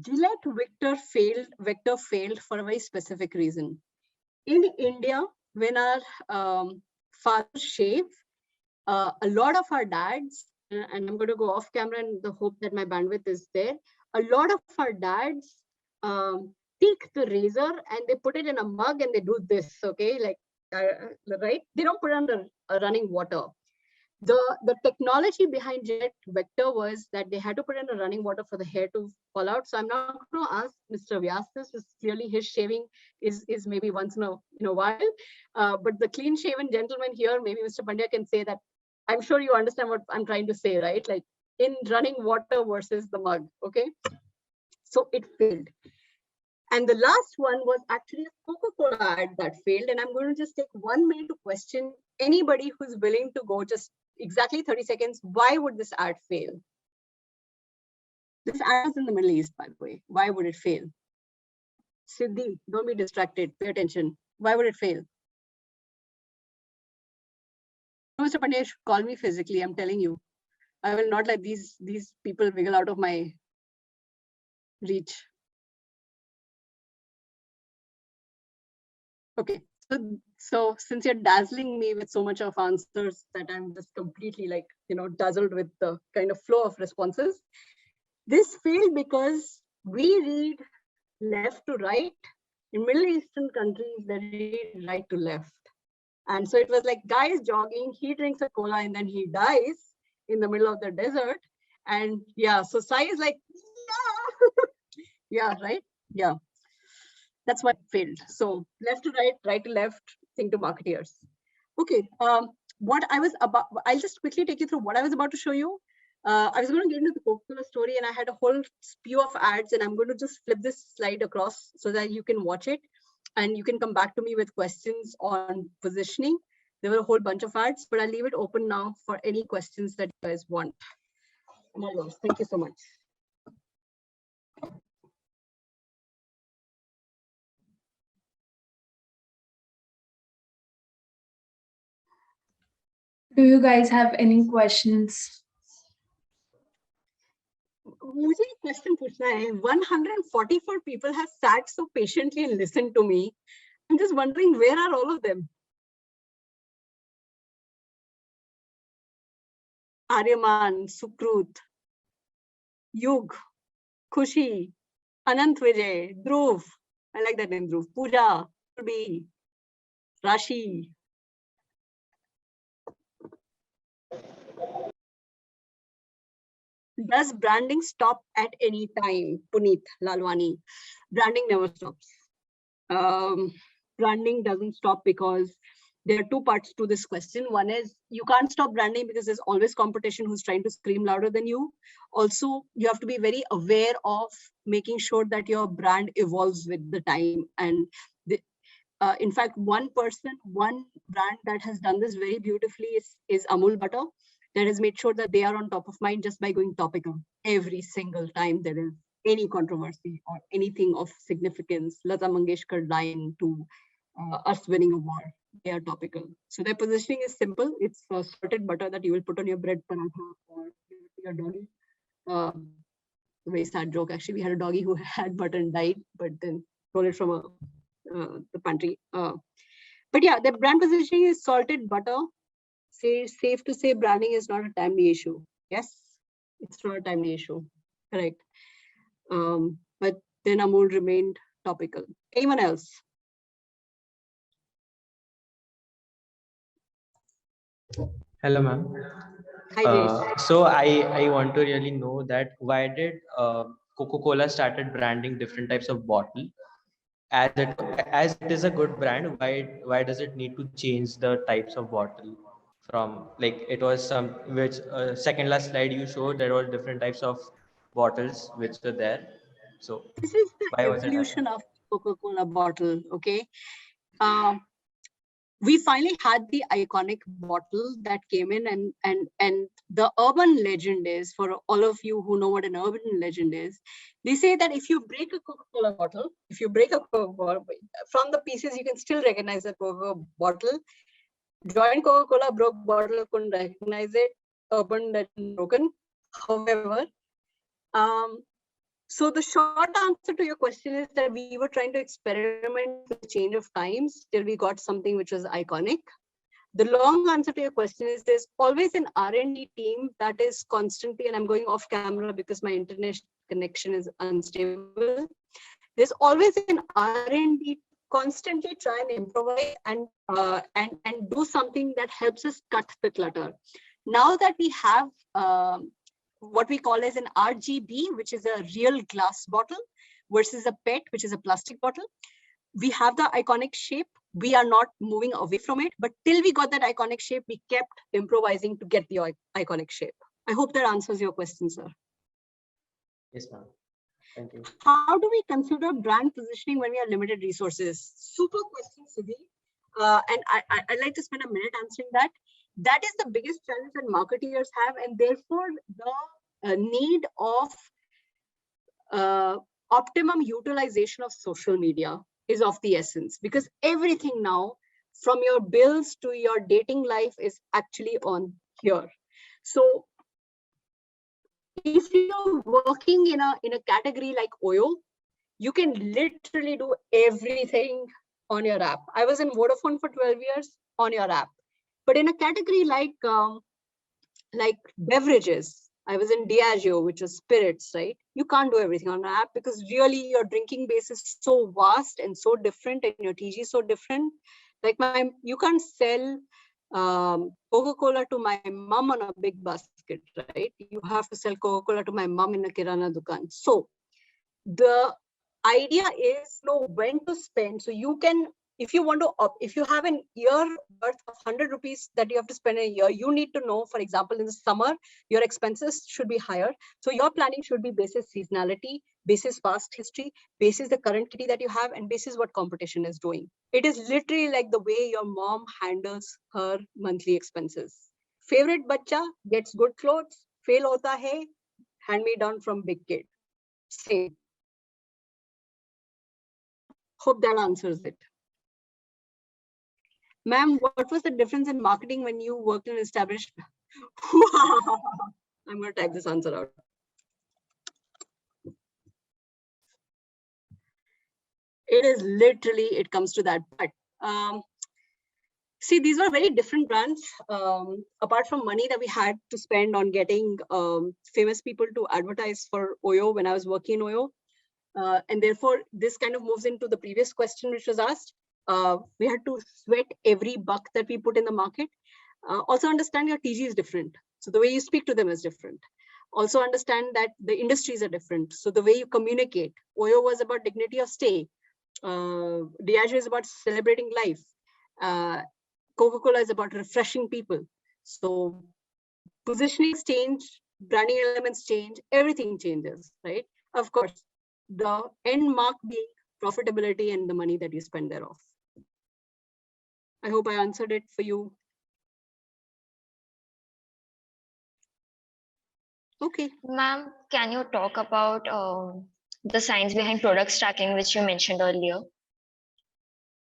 Gillette Vector failed for a very specific reason. In India, when our fathers shave, a lot of our dads, and I'm going to go off camera in the hope that my bandwidth is there, a lot of our dads take the razor and they put it in a mug and they do this, okay? Like, right? They don't put it under running water. The technology behind Jet Vector was that they had to put in a running water for the hair to fall out. So I'm not going to ask Mr. Vyas this, because clearly his shaving is maybe once in a while. But the clean shaven gentleman here, maybe Mr. Pandya can say that. I'm sure you understand what I'm trying to say, right? Like in running water versus the mug, okay? So it failed. And the last one was actually a Coca-Cola ad that failed. And I'm going to just take 1 minute to question anybody who's willing to go just exactly 30 seconds. Why would this ad fail? This ad is in the Middle East, by the way. Why would it fail? Siddhi, don't be distracted. Pay attention. Why would it fail? Mr. Pandya should call me physically. I'm telling you. I will not let these people wiggle out of my reach. Okay, so since you're dazzling me with so much of answers that I'm just completely like, dazzled with the kind of flow of responses. This failed because we read left to right. In Middle Eastern countries, they read right to left. And so it was like, guy is jogging, he drinks a cola, and then he dies in the middle of the desert. And yeah, so Sai is like, yeah, right? Yeah. That's why it failed. So left to right, right to left, think to marketeers. Okay, what I was about, I'll just quickly take you through what I was about to show you. I was going to get into the Coca-Cola story, and I had a whole spew of ads, and I'm going to just flip this slide across so that you can watch it and you can come back to me with questions on positioning. There were a whole bunch of ads, but I'll leave it open now for any questions that you guys want. Thank you so much. Do you guys have any questions? मुझे एक question पूछना है. 144 people have sat so patiently and listened to me. I'm just wondering, where are all of them? Aryaman, Sukrut, Yug, Khushi, Anant Vijay, Dhruv. I like that name, Dhruv. Pooja, Purbi, Rashi. Does branding stop at any time? Puneet Lalwani. Branding never stops. Branding doesn't stop because there are two parts to this question. One is you can't stop branding because there's always competition who's trying to scream louder than you. Also, you have to be very aware of making sure that your brand evolves with the time. And in fact, one brand that has done this very beautifully is Amul Butter, that has made sure that they are on top of mind just by going topical every single time there is any controversy or anything of significance. Lata Mangeshkar dying to us winning a war, they are topical. So their positioning is simple. It's salted butter that you will put on your bread paratha or your doggy. Very sad joke. Actually, we had a doggy who had butter and died, but then stole it from the pantry. But yeah, the brand positioning is salted butter. Safe to say branding is not a timely issue. Yes, it's not a timely issue. Correct. But then Amul remained topical. Anyone else? Hello, ma'am. Hi, so I want to really know that why did Coca-Cola started branding different types of bottle? As it is a good brand, why does it need to change the types of bottle? From like it was some which second last slide you showed there were different types of bottles which were there. So this is the why was it evolution of Coca-Cola bottle. Okay. We finally had the iconic bottle that came in, and the urban legend is, for all of you who know what an urban legend is, they say that if you break a Coca-Cola bottle, if you break a Coca-Cola, from the pieces you can still recognize the Coca-Cola bottle. Joined Coca-Cola, broke bottle, couldn't recognize it. Urban legend broken. However, so the short answer to your question is that we were trying to experiment with the change of times till we got something which was iconic. The long answer to your question is there's always an R&D team that is constantly, and I'm going off camera because my internet connection is unstable. There's always an R&D constantly try and improvise and do something that helps us cut the clutter. Now that we have what we call as an RGB, which is a real glass bottle, versus a PET, which is a plastic bottle, we have the iconic shape. We are not moving away from it, but till we got that iconic shape, we kept improvising to get the iconic shape. I hope that answers your question, sir. Yes, ma'am. Thank you. How do we consider brand positioning when we have limited resources? Super question, Siddhi. And I'd like to spend a minute answering that. That is the biggest challenge that marketeers have, and therefore the need of optimum utilization of social media is of the essence, because everything now, from your bills to your dating life, is actually on here. So if you're working in a category like oil, you can literally do everything on your app. I was in Vodafone for 12 years on your app. But in a category like beverages, I was in DIAGEO, which is spirits, right? You can't do everything on an app because really your drinking base is so vast and so different, and your TG is so different Like you can't sell Coca-Cola to my mom on a big basket, right? You have to sell Coca-Cola to my mom in a kirana dukan. So the idea is know when to spend. So you can, if you want to, if you have an year worth of 100 rupees that you have to spend a year, you need to know, for example, in the summer, your expenses should be higher. So your planning should be basis seasonality, basis past history, basis the current kitty that you have, and basis what competition is doing. It is literally like the way your mom handles her monthly expenses. Favorite bacha gets good clothes, fail hota hai, hand me down from big kid. Same. Hope that answers it. Ma'am, what was the difference in marketing when you worked in established? I'm going to type this answer out. It is literally, it comes to that. But see, these were very different brands. Apart from money that we had to spend on getting famous people to advertise for Oyo when I was working in Oyo. And therefore, this kind of moves into the previous question which was asked. We had to sweat every buck that we put in the market. Also understand your TG is different. So the way you speak to them is different. Also understand that the industries are different. So the way you communicate. Oyo was about dignity of stay. DIAGEO is about celebrating life. Coca-Cola is about refreshing people. So positionings change, branding elements change, everything changes, right? Of course, the end mark being profitability and the money that you spend thereof. I hope I answered it for you. Okay. Ma'am, can you talk about the science behind product tracking, which you mentioned earlier?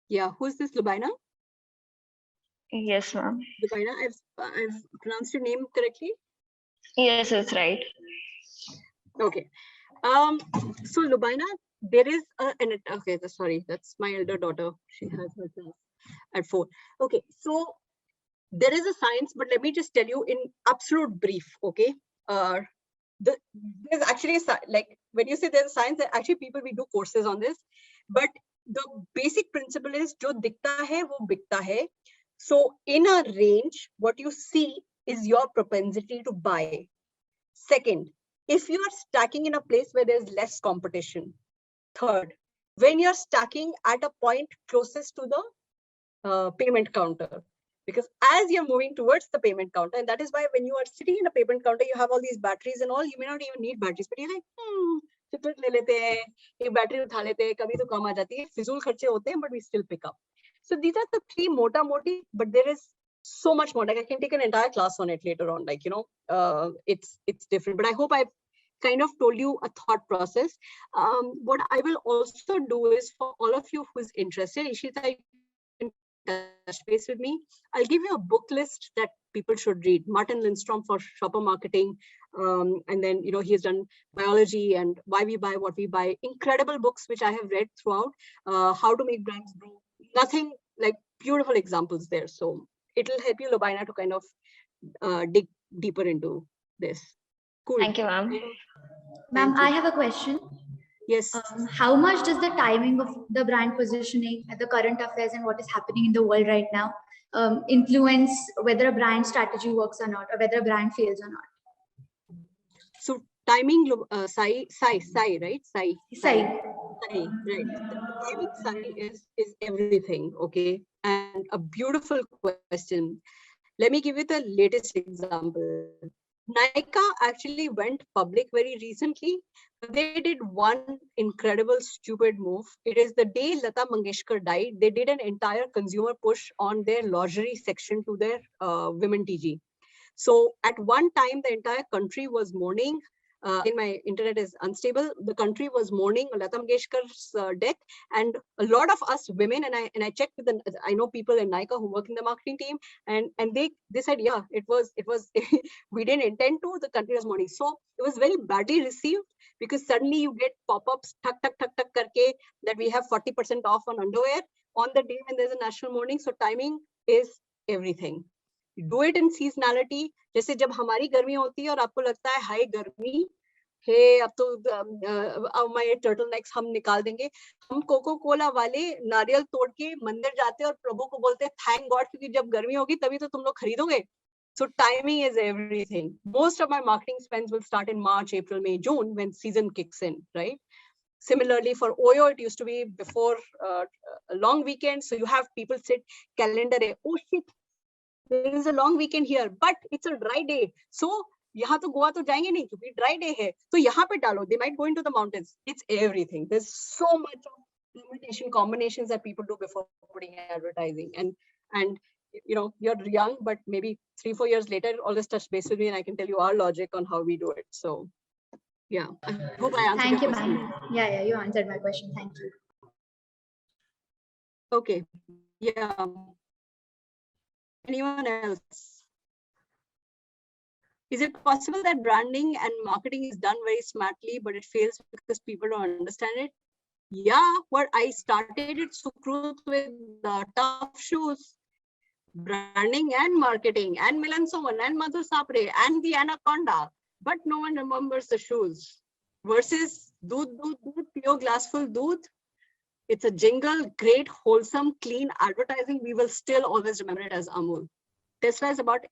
Yeah, who is this, Lubaina? Yes, ma'am. Lubaina, I've pronounced your name correctly? Yes, it's right. Okay. So Lubaina, there is okay, sorry, that's my elder daughter. She has her class at 4. Okay, so there is a science, but let me just tell you in absolute brief, okay? There's actually like when you say there's science, actually people we do courses on this, but the basic principle is jo dikhta hai wo bikta hai. So in a range, what you see is your propensity to buy. Second, if you are stacking in a place where there's less competition. Third, when you're stacking at a point closest to the payment counter. Because as you're moving towards the payment counter, and that is why when you are sitting in a payment counter, you have all these batteries and all, you may not even need batteries, but you're like, चिपट ले लेते हैं, एक battery उठा लेते हैं, कभी तो कम आ जाती है, फिजूल खर्चे होते हैं, but we still pick up. So these are the 3 mota moti, but there is so much more. Like I can take an entire class on it later on. Like, you know, it's different, but I hope I've kind of told you a thought process. What I will also do is for all of you who's interested, Ishita, touch base with me. I'll give you a book list that people should read. Martin Lindstrom for shopper marketing. And then, you know, he's done biology and why we buy what we buy. Incredible books, which I have read throughout. How to make brands grow. Nothing like beautiful examples there. So it'll help you, Lubaina, to kind of dig deeper into this. Cool. Thank you, ma'am. Ma'am, I have a question. Yes. How much does the timing of the brand positioning at the current affairs and what is happening in the world right now influence whether a brand strategy works or not, or whether a brand fails or not? So timing, Sai, right? Sai, right? The timing, is everything, okay? And a beautiful question. Let me give you the latest example. Nykaa actually went public very recently. They did one incredible stupid move. It is the day Lata Mangeshkar died, they did an entire consumer push on their lingerie section to their women TG. So at one time, the entire country was mourning. My internet is unstable. The country was mourning Lata Mangeshkar's death, and a lot of us women, and I checked with I know people in Nykaa who work in the marketing team, and they said, yeah, it was we didn't intend to. The country was mourning, so it was very badly received because suddenly you get pop-ups, tuck karke, that we have 40% off on underwear on the day when there's a national mourning. So timing is everything. Do it in seasonality. जैसे जब हमारी गर्मी होती है और आपको लगता है हाई गर्मी, hey, अब तो my turtlenecks हम निकाल देंगे. हम कोका-कोला वाले नारियल तोड़ के मंदिर जाते हैं और प्रभु को बोलते हैं thank God क्योंकि जब गर्मी होगी तभी तो तुम लोग खरीदोगे. So timing is everything. Most of my marketing spends will start in March, April, May, June when season kicks in, right? Similarly, for Oyo, it used to be before a long weekend. So you have people sit calendar, oh shit, there is a long weekend here, but it's a dry day. So यहाँ तो गोवा तो जाएंगे नहीं क्योंकि dry day है. तो यहाँ पे डालो. They might go into the mountains. It's everything. There's so much of permutation combinations that people do before putting advertising. And you know, you're young, but maybe 3-4 years later, all this touch base with me, and I can tell you our logic on how we do it. So yeah, I hope I answered Thank your you, question. ma'am. Yeah, you answered my question. Thank you. Okay. Yeah. Anyone else? Is it possible that branding and marketing is done very smartly, but it fails because people don't understand it? Yeah, what I started at Sukrut with tough shoes, branding and marketing, and Milan Soman and Madhur Sapre and the Anaconda, but no one remembers the shoes. Versus doodh, pure glassful doodh. It's a jingle, great, wholesome, clean advertising. We will still always remember it as Amul. Tesla is about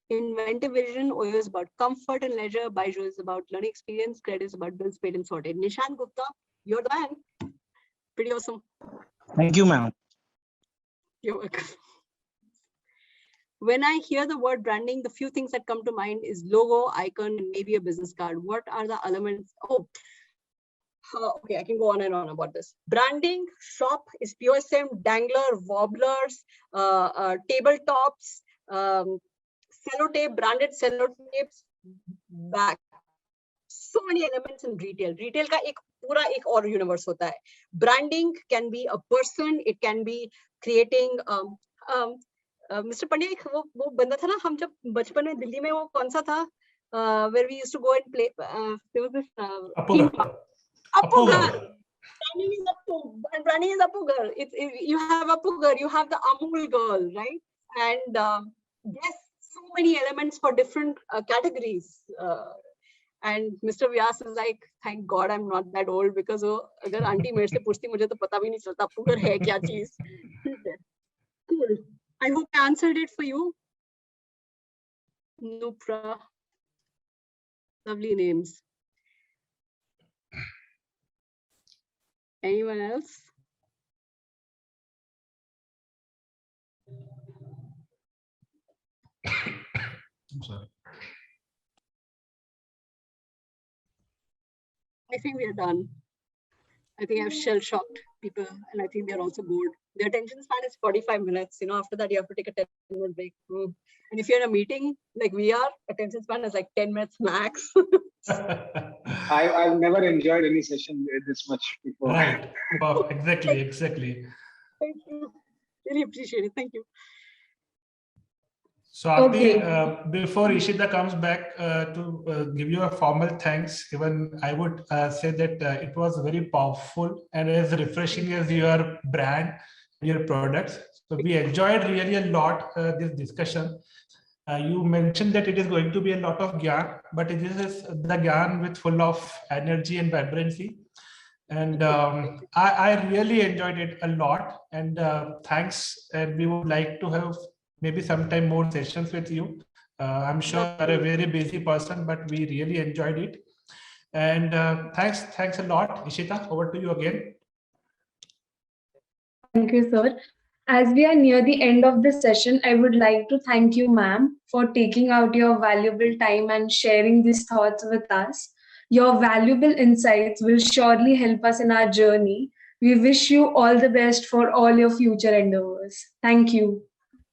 inventive vision. Oyo is about comfort and leisure. Baijo is about learning experience. Credit is about bills paid and sorted. Nishan Gupta, you're the man. Pretty awesome. Thank you, ma'am. You're welcome. When I hear the word branding, the few things that come to mind is logo, icon, and maybe a business card. What are the elements? Oh, okay, I can go on and on about this. Branding, shop is POSM, dangler, wobblers, tabletops, sellotape, branded sellotapes, back. So many elements in retail. Retail का एक पूरा एक और universe होता है. Branding can be a person. It can be creating. Mr. Pandey, वो बंदा था ना हम जब बचपन में दिल्ली में वो कौन सा था? Where we used to go and play. There was this. Appugar. Branding is Appugar. You have Appugar. You have the Amul girl, right? And yes, so many elements for different categories. And Mr. Vyas is like, thank God I'm not that old because अगर aunty मेरे से पूछती मुझे तो पता भी नहीं चलता Appugar है क्या चीज. Cool. I hope I answered it for you. Nupra. Lovely names. Anyone else? I'm sorry. I think we are done. I think I've shell-shocked people and I think they're also bored. The attention span is 45 minutes. You know, after that you have to take a 10-minute break. And if you're in a meeting like we are, attention span is like 10 minutes max. I've never enjoyed any session this much before. Right. Wow. Exactly. Thank you. Really appreciate it. Thank you. So Aarti, before Ishita comes back to give you a formal thanks, even I would say that it was very powerful and as refreshing as your brand, your products. So we enjoyed really a lot this discussion. You mentioned that it is going to be a lot of gyan, but it is the gyan with full of energy and vibrancy. And I really enjoyed it a lot. And thanks. And we would like to have maybe sometime more sessions with you. I'm sure you're a very busy person, but we really enjoyed it. And thanks a lot. Ishita, over to you again. Thank you, sir. As we are near the end of this session, I would like to thank you, ma'am, for taking out your valuable time and sharing these thoughts with us. Your valuable insights will surely help us in our journey. We wish you all the best for all your future endeavors. Thank you.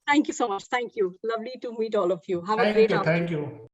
Thank you so much. Thank you. Lovely to meet all of you. Have a great afternoon. Thank you.